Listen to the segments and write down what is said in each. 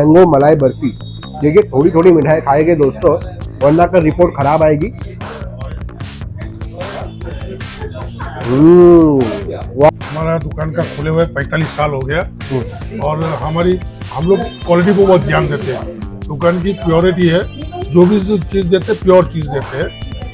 Mango मलाई बर्फी। देखिए थोड़ी थोड़ी मिठाई खाएंगे दोस्तों, वरना कर रिपोर्ट खराब आएगी। हमारा दुकान का खुले हुए 45 साल हो गया और हम लोग क्वालिटी को बहुत ध्यान देते हैं। दुकान की प्योरिटी है, जो भी चीज देते हैं प्योर चीज देते हैं।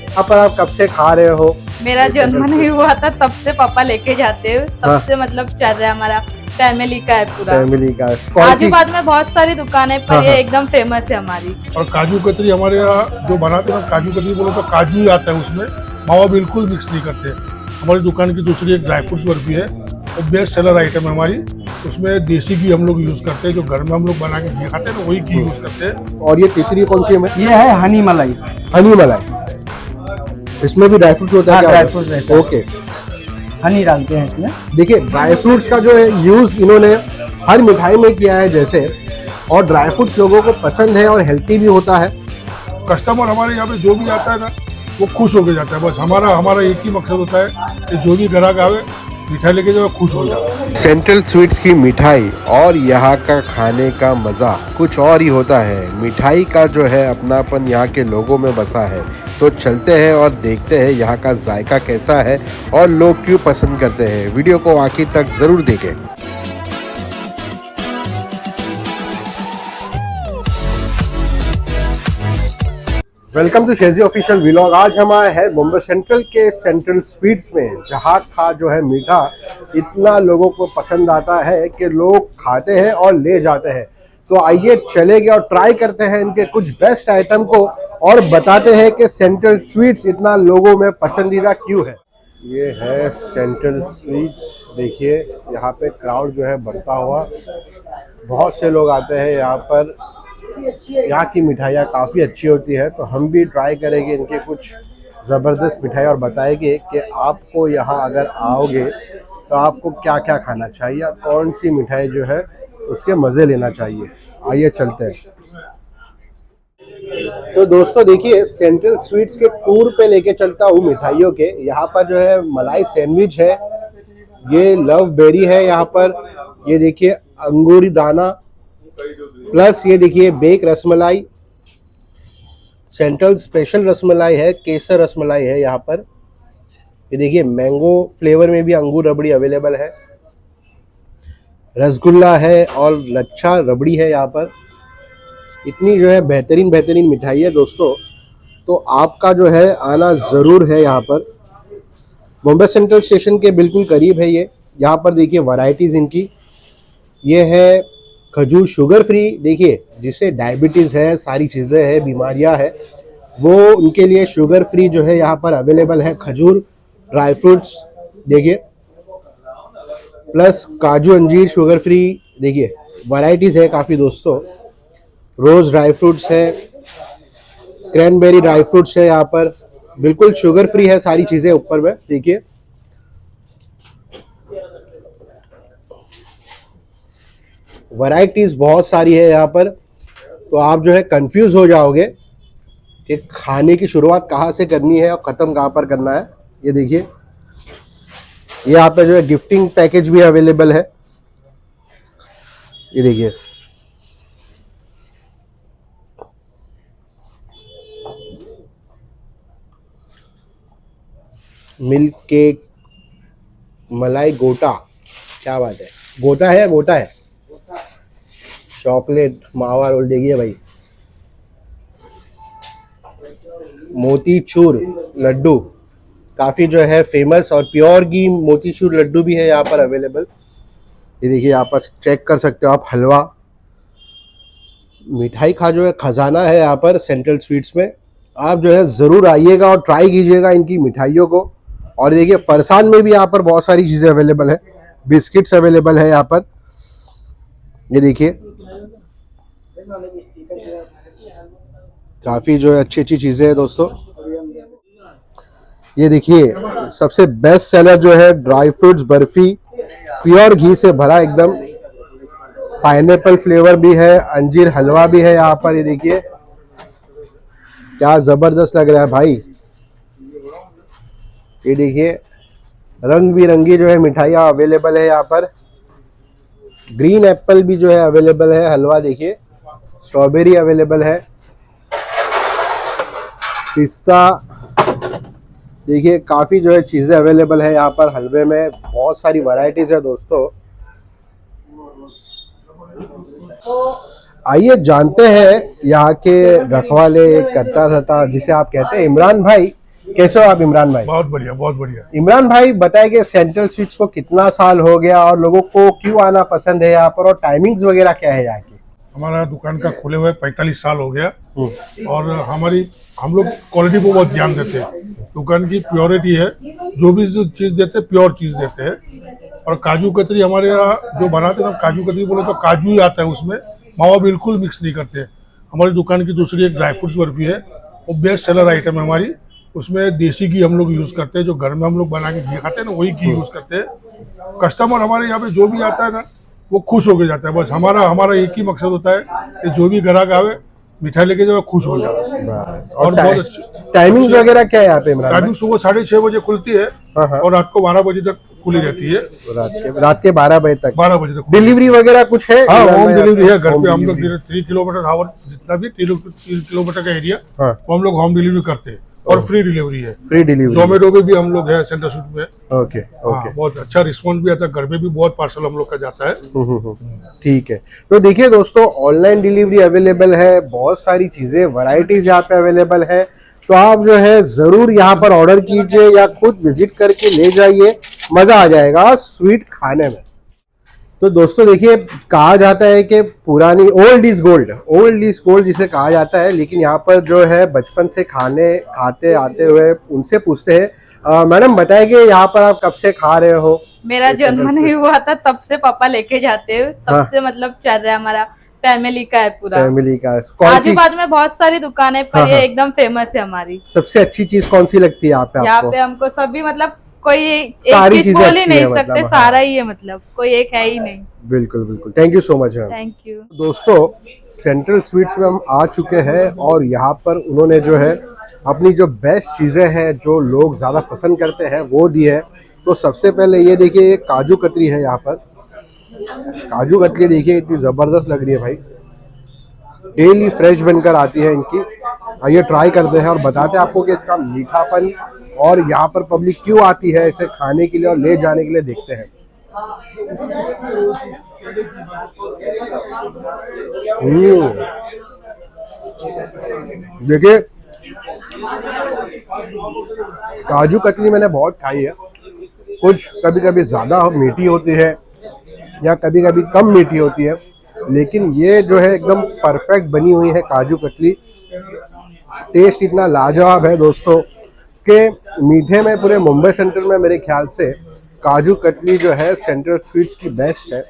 यहाँ पर आप कब से खा रहे हो? मेरा जन्म नहीं हुआ था तब से पापा लेके जाते हैं, तब से मतलब चल रहा है, हमारा फैमिली का है पूरा। फैमिली का आजू बाजू में बहुत सारी दुकानें पर ये एकदम फेमस है हमारी। और काजू कतरी हमारे यहाँ जो बनाते हैं, काजू कतरी बोलो तो काजू ही आता है उसमें, मावा बिल्कुल मिक्स नहीं करते। हमारी दुकान की दूसरी एक ड्राई फ्रूट्स बर्फी है, वो बेस्ट सेलर आइटम है हमारी। उसमें देसी घी हम लोग यूज करते हैं, जो घर में हम लोग बना के घी खाते हैं ना, वही घी यूज करते हैं। और ये तीसरी कौन सी है? ये है हनी मलाई। हनी मलाई, इसमें भी ड्राई फ्रूट्स होता है? क्या ड्राई फ्रूट्स रहता है। ओके, हनी डालते हैं इसमें। देखिए ड्राई फ्रूट्स का जो है यूज इन्होंने हर मिठाई में किया है जैसे, और ड्राई फ्रूट्स लोगों को पसंद है और हेल्थी भी होता है। कस्टमर हमारे यहाँ पे जो भी आता है ना, वो खुश होके जाता है। बस हमारा एक ही मकसद होता है कि जो भी ग्राहक आवे मिठाई लेके जाए खुश हो जाए। सेंट्रल स्वीट्स की मिठाई और यहाँ का खाने का मज़ा कुछ और ही होता है। मिठाई का जो है अपनापन यहाँ के लोगों में बसा है। तो चलते हैं और देखते हैं यहाँ का जायका कैसा है और लोग क्यों पसंद करते हैं। वीडियो को आखिर तक ज़रूर देखें। Welcome to Sheji official vlog. आज हम आए हैं मुंबई सेंट्रल के सेंट्रल स्वीट्स में, जहाँ का जो है मीठा इतना लोगों को पसंद आता है कि लोग खाते हैं और ले जाते हैं। तो आइए चलेंगे और ट्राई करते हैं इनके कुछ बेस्ट आइटम को और बताते हैं कि सेंट्रल स्वीट्स इतना लोगों में पसंदीदा क्यों है। ये है सेंट्रल स्वीट्स। देखिए यहाँ पे क्राउड जो है बढ़ता हुआ, बहुत से लोग आते हैं यहाँ पर। यहाँ की मिठाइयाँ काफ़ी अच्छी होती है, तो हम भी ट्राई करेंगे इनके कुछ ज़बरदस्त मिठाई और बताएंगे कि आपको यहाँ अगर आओगे तो आपको क्या क्या खाना चाहिए और कौन सी मिठाई जो है उसके मज़े लेना चाहिए। आइए चलते हैं। तो दोस्तों देखिए सेंट्रल स्वीट्स के टूर पे लेके चलता हूँ मिठाइयों के। यहाँ पर जो है मलाई सैंडविच है, ये लव बेरी है यहाँ पर, ये देखिए अंगूरी दाना, प्लस ये देखिए bake rasmalai, central special rasmalai है, केसर रसमलाई है यहाँ पर। ये देखिए मैंगो फ्लेवर में भी अंगूर रबड़ी अवेलेबल है, रसगुल्ला है और लच्छा रबड़ी है यहाँ पर। इतनी जो है बेहतरीन बेहतरीन मिठाई है दोस्तों, तो आपका जो है आना ज़रूर है यहाँ पर। मुंबई सेंट्रल स्टेशन के बिल्कुल करीब है ये। यहाँ पर देखिए वैरायटीज़ इनकी, ये है खजूर शुगर फ्री। देखिए जिसे डायबिटीज़ है, सारी चीज़ें हैं, बीमारियां है, वो उनके लिए शुगर फ्री जो है यहाँ पर अवेलेबल है। खजूर ड्राई फ्रूट्स देखिए, प्लस काजू अंजीर शुगर फ्री। देखिए वैरायटीज़ है काफ़ी दोस्तों। रोज़ ड्राई फ्रूट्स है, क्रैनबेरी ड्राई फ्रूट्स है यहाँ पर, बिल्कुल शुगर फ्री है सारी चीज़ें ऊपर में। देखिए वैरायटीज़ बहुत सारी है यहाँ पर, तो आप जो है कंफ्यूज हो जाओगे कि खाने की शुरुआत कहाँ से करनी है और ख़त्म कहाँ पर करना है। ये देखिए यहाँ पे जो है गिफ्टिंग पैकेज भी अवेलेबल है। ये देखिए मिल्क केक, मलाई गोटा, क्या बात है, गोटा है गोटा है, चॉकलेट मावा रोल देखिए भाई, मोतीचूर लड्डू काफ़ी जो है फेमस, और प्योर घी मोतीचूर लड्डू भी है यहाँ पर अवेलेबल। ये देखिए यहाँ पर चेक कर सकते हो आप। हलवा, मिठाई का जो है खजाना है यहाँ पर सेंट्रल स्वीट्स में। आप जो है ज़रूर आइएगा और ट्राई कीजिएगा इनकी मिठाइयों को। और देखिए फरसान में भी यहाँ पर बहुत सारी चीज़ें अवेलेबल है, बिस्किट्स अवेलेबल है यहाँ पर। ये देखिए काफ़ी जो है अच्छी अच्छी चीज़ें हैं दोस्तों। ये देखिए सबसे बेस्ट सेलर जो है ड्राई फ्रूट्स बर्फी, प्योर घी से भरा एकदम, पाइनएप्पल फ्लेवर भी है, अंजीर हलवा भी है यहाँ पर। ये देखिए क्या ज़बरदस्त लग रहा है भाई। ये देखिए रंग बिरंगी जो है मिठाइयाँ अवेलेबल है यहाँ पर। ग्रीन एप्पल भी जो है अवेलेबल है, हलवा देखिए स्ट्रॉबेरी अवेलेबल है, पिस्ता, देखिए काफ़ी जो है चीज़ें अवेलेबल है यहाँ पर। हलवे में बहुत सारी वैरायटीज़ है दोस्तों। आइए जानते हैं यहाँ के रखवाले करता धरता जिसे आप कहते हैं इमरान भाई। कैसे हो आप इमरान भाई? बहुत बढ़िया, बहुत बढ़िया। इमरान भाई बताइए कि सेंट्रल स्वीट्स को कितना साल हो गया और लोगों को क्यों आना पसंद है यहाँ पर, और टाइमिंग्स वगैरह क्या है यहाँ की? हमारा दुकान का खुले हुए 45 साल हो गया और हम लोग क्वालिटी को बहुत ध्यान देते हैं। दुकान की प्योरिटी है, जो भी चीज़ देते हैं प्योर चीज़ देते हैं। और काजू कतरी हमारे यहाँ जो बनाते हैं ना, काजू कतरी बोले तो काजू ही आता है उसमें, मावा बिल्कुल मिक्स नहीं करते। हमारी दुकान की दूसरी एक ड्राई फ्रूट्स बर्फी है, वो बेस्ट सेलर आइटम है हमारी। उसमें देसी घी हम लोग यूज़ करते हैं, जो घर में हम लोग बना के घी खाते हैं ना, वही घी यूज़ करते हैं। कस्टमर हमारे यहाँ पे जो भी आता है ना, वो खुश होके जाता है। बस हमारा एक ही मकसद होता है कि जो भी ग्राहक आवे मिठाई लेके जाए खुश हो जाए। बस। और बहुत अच्छी टाइमिंग्स वगैरह क्या है यहाँ पे इमरान भाई? टाइमिंग सुबह 6:30 बजे खुलती है और रात को 12 बजे तक खुली रहती है। रात के 12 बजे तक। 12 बजे तक डिलीवरी वगैरह कुछ है? हाँ, इमरान होम भाई, डिलीवरी है। आपको घर home पे हम लोग delivery? 3 किलोमीटर आवर जितना भी 3 किलोमीटर का एरिया, हाँ। वो हम लोग होम डिलीवरी करते हैं और फ्री डिलीवरी है। Free delivery? जोमेटो पे भी हम लोग है, सेंटर स्वीट में। Okay okay. बहुत अच्छा रिस्पॉन्स भी आता है, घर पे भी बहुत पार्सल हम लोग का जाता है। ठीक है। तो देखिए दोस्तों, ऑनलाइन डिलीवरी अवेलेबल है, बहुत सारी चीजें वैरायटीज यहाँ पे अवेलेबल है। तो आप जो है जरूर यहाँ पर ऑर्डर कीजिए या खुद विजिट करके ले जाइए, मजा आ जाएगा स्वीट खाने में। तो दोस्तों देखिए, कहा जाता है कि पुरानी ओल्ड इज गोल्ड जिसे कहा जाता है। लेकिन यहाँ पर जो है बचपन से खाते आते हुए उनसे पूछते हैं, मैडम बताइए कि यहाँ पर आप कब से खा रहे हो? मेरा जन्म नहीं हुआ था तब से पापा लेके जाते हैं, तब से मतलब चल रहा है, हमारा फैमिली का है पूरा। फैमिली का कौन सी? आजू बाजू में बहुत सारी दुकानें, पर ये एकदम फेमस है हमारी। सबसे अच्छी चीज कौन सी लगती है यहाँ पे यहाँ आपको? पे हमको सभी मतलब कोई सारी एक चीज चीजें बोल ही अच्छी नहीं है सकते, मतलब, सारा ही है, मतलब कोई एक है ही नहीं। बिल्कुल बिल्कुल। Thank you so much ma'am. Thank you. दोस्तों, सेंट्रल स्वीट्स में हम आ चुके हैं और यहाँ पर उन्होंने जो है अपनी जो बेस्ट चीज़ें हैं जो लोग ज़्यादा पसंद करते हैं वो दी है। तो सबसे पहले ये देखिए, ये काजू कतरी है। यहाँ पर काजू कतरी देखिए इतनी ज़बरदस्त लग रही है भाई, डेली फ्रेश बनकर आती है इनकी। आइए ट्राई करते हैं और बताते हैं आपको कि इसका मीठापन और यहाँ पर पब्लिक क्यों आती है इसे खाने के लिए और ले जाने के लिए। देखते हैं। देखिए, काजू कतली मैंने बहुत खाई है, कुछ कभी कभी ज़्यादा मीठी होती है या कभी कभी कम मीठी होती है, लेकिन ये जो है एकदम परफेक्ट बनी हुई है काजू कतली। टेस्ट इतना लाजवाब है दोस्तों कि मीठे में पूरे मुंबई सेंट्रल में मेरे ख्याल से काजू कतली जो है सेंट्रल स्वीट्स की बेस्ट है।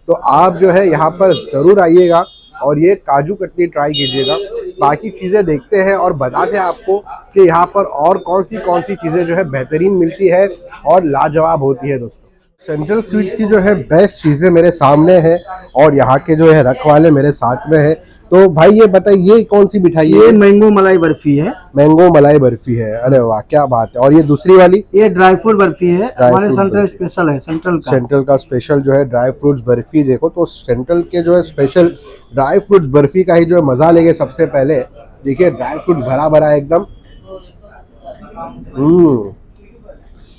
तो आप जो है यहाँ पर ज़रूर आइएगा और ये काजू कतली ट्राई कीजिएगा। बाकी चीज़ें देखते हैं और बताते हैं आपको कि यहाँ पर और कौन सी चीज़ें जो है बेहतरीन मिलती है और लाजवाब होती है। दोस्तों, सेंट्रल स्वीट्स की जो है बेस्ट चीज़ें मेरे सामने है और यहाँ के जो है रखवाले मेरे साथ में है। तो भाई ये बताइए, ये कौन सी मिठाई है? ये मैंगो मलाई बर्फी है। मैंगो मलाई बर्फी है, अरे वाह क्या बात है। और ये दूसरी वाली? ये ड्राई फ्रूट बर्फी है, हमारे फ्रूट सेंट्रल बर्फी। स्पेशल है, सेंट्रल का स्पेशल जो है ड्राई फ्रूट्स बर्फी। देखो तो सेंट्रल के जो है स्पेशल ड्राई फ्रूट्स बर्फी का ही जो है मजा लेंगे। सबसे पहले देखिए, ड्राई फ्रूट्स भरा भरा है एकदम।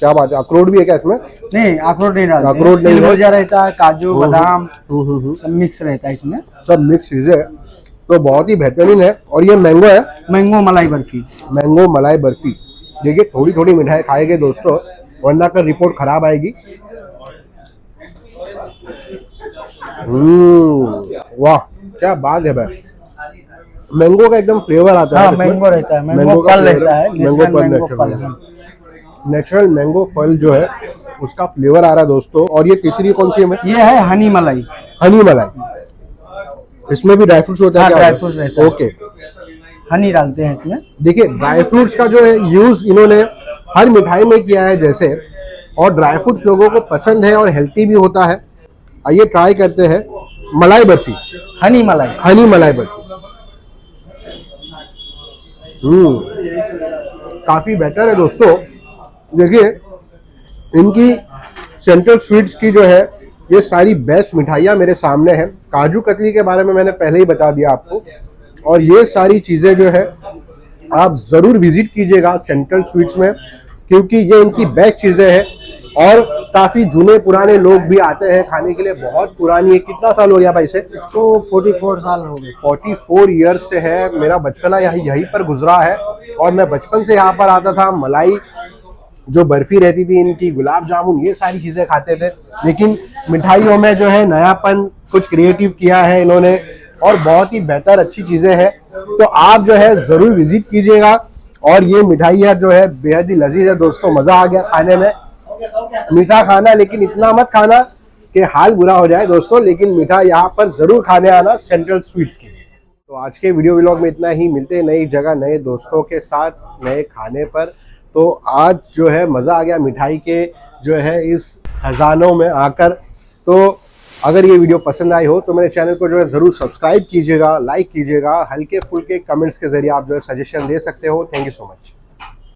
क्या बात है। अखरोट भी है क्या इसमें? नहीं, अखरोट नहीं डालते, अखरोट नहीं है। खरबूजा रहता है, काजू बादाम सब मिक्स रहता है इसमें, सब मिक्स चीजें, तो बहुत ही बेहतरीन है। और ये मैंगो है, मैंगो मलाई बर्फी। मैंगो मलाई बर्फी। देखिए, थोड़ी थोड़ी मिठाई खाएंगे दोस्तों, वरना कर रिपोर्ट खराब आएगी। वाह क्या बात है भाई, मैंगो का एकदम फ्लेवर आता है। हाँ, मैंगो रहता है, मैंगो का फल रहता है, मैंगो फल है। नेचुरल मैंगो फल जो है उसका फ्लेवर आ रहा है दोस्तों। और ये तीसरी कौन सी है? ये है हनी मलाई। हनी मलाई, इसमें भी ड्राई फ्रूट्स होता है? क्या ड्राई फ्रूट्स रहता है। ओके, हनी डालते हैं इसमें। देखिए ड्राई फ्रूट्स का जो है यूज इन्होंने हर मिठाई में किया है जैसे, और ड्राई फ्रूट्स लोगों को पसंद है और हेल्थी भी होता है। आइए ट्राई करते हैं मलाई बर्फी, हनी मलाई। हनी मलाई बर्फी। काफी बेटर है दोस्तों। देखिए, इनकी सेंट्रल स्वीट्स की जो है ये सारी बेस्ट मिठाइयाँ मेरे सामने हैं। काजू कतली के बारे में मैंने पहले ही बता दिया आपको, और ये सारी चीज़ें जो है आप ज़रूर विजिट कीजिएगा सेंट्रल स्वीट्स में, क्योंकि ये इनकी बेस्ट चीज़ें हैं और काफ़ी जुने पुराने लोग भी आते हैं खाने के लिए। बहुत पुरानी है, कितना साल हो गया भाई से? इसको 44 साल हो गए। 44 ईयर्स से है। मेरा बचपना यहीं पर गुजरा है और मैं बचपन से यहाँ पर आता था। मलाई जो बर्फी रहती थी इनकी, गुलाब जामुन, ये सारी चीज़ें खाते थे। लेकिन मिठाइयों में जो है नयापन कुछ क्रिएटिव किया है इन्होंने और बहुत ही बेहतर अच्छी चीज़ें हैं। तो आप जो है ज़रूर विजिट कीजिएगा। और ये मिठाइयाँ जो है बेहद ही लजीज है दोस्तों, मज़ा आ गया खाने में। मीठा खाना, लेकिन इतना मत खाना कि हाल बुरा हो जाए दोस्तों, लेकिन मीठा यहाँ पर ज़रूर खाने आना सेंट्रल स्वीट्स की। तो आज के वीडियो व्लॉग में इतना ही। मिलते हैं नई जगह, नए दोस्तों के साथ, नए खाने पर। तो आज जो है मज़ा आ गया मिठाई के जो है इस खजानों में आकर। तो अगर ये वीडियो पसंद आई हो तो मेरे चैनल को जो है ज़रूर सब्सक्राइब कीजिएगा, लाइक कीजिएगा। हल्के फुल्के कमेंट्स के ज़रिए आप जो है सजेशन दे सकते हो। Thank you so much.